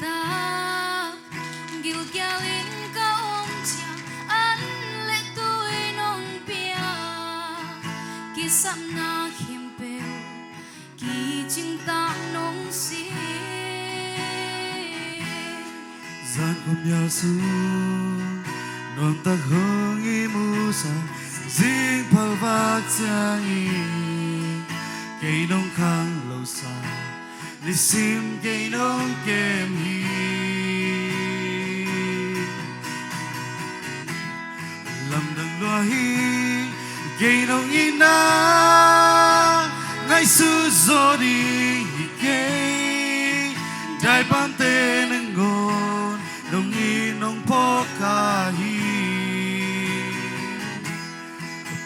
ta gil galin ka chia an le tui nong pia ki sam na khempeuh ki ching ta nong si gian kom ya su non ta hong i mu sa jing phal vak chang i cây nông khang lâu xa đi sim cây nông kem hi làm đằng loa hi cây nông ina ngày xưa gió đi cây đại ban tê nâng ngon nông y nông po ca hi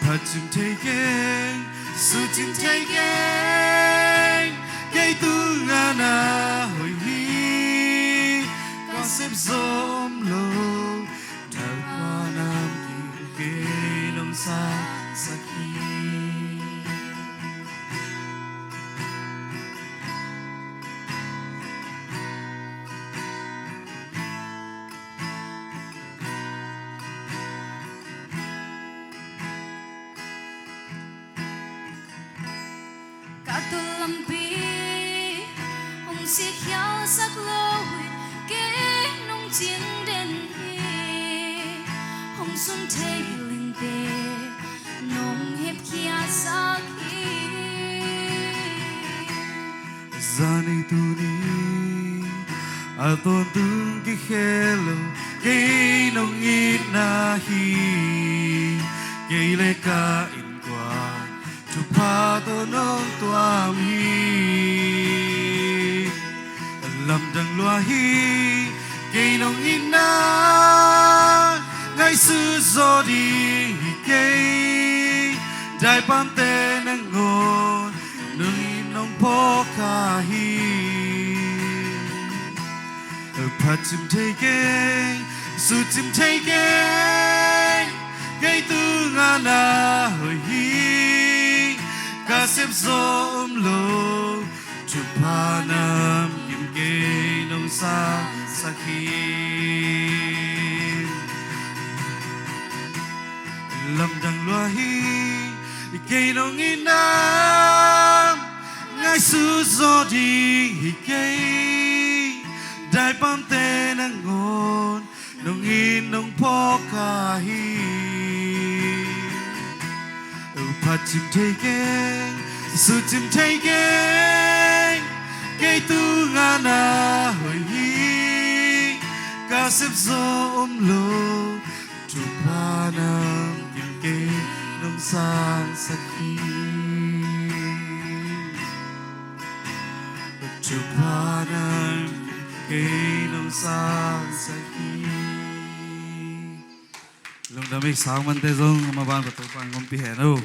phát chim thấy keng su chim thấy keng cây tu ngà na hồi hi có xếp gióm lô đời qua nam kim kê nông xa xa khi tu lam pi hong si khiao sak lo ke nong chiến đến hi hong sun thei linh te nong hep kia sak hi zani tu ni a ton tung ki khelo ke nong ít na hi ke le ka in qua Thupha to nong toam hi lam dang loa hi cây nong ina ngày xưa gió đi cây đại ban tê nang ngon nung nong po ca hi phát chim thấy keng su chim thấy keng cây tu ngà na hồi hi ca xếp gióm lô Thupha nam kim kê nông xa xa khi lâm đằng loa hi cây nông in nam ngày xưa gió đi cây đại ban tê nang ngon nông in nông po ca hi phát chim thấy keng su chim thấy keng cây tu ngà na hồi hi ca xếp gió ôm lô Thupha nam kim kê nông sang xa khi Thupha nam kê nông sang xa khi lung đam ik sang man te zong ma ban pa to pan kom pi he no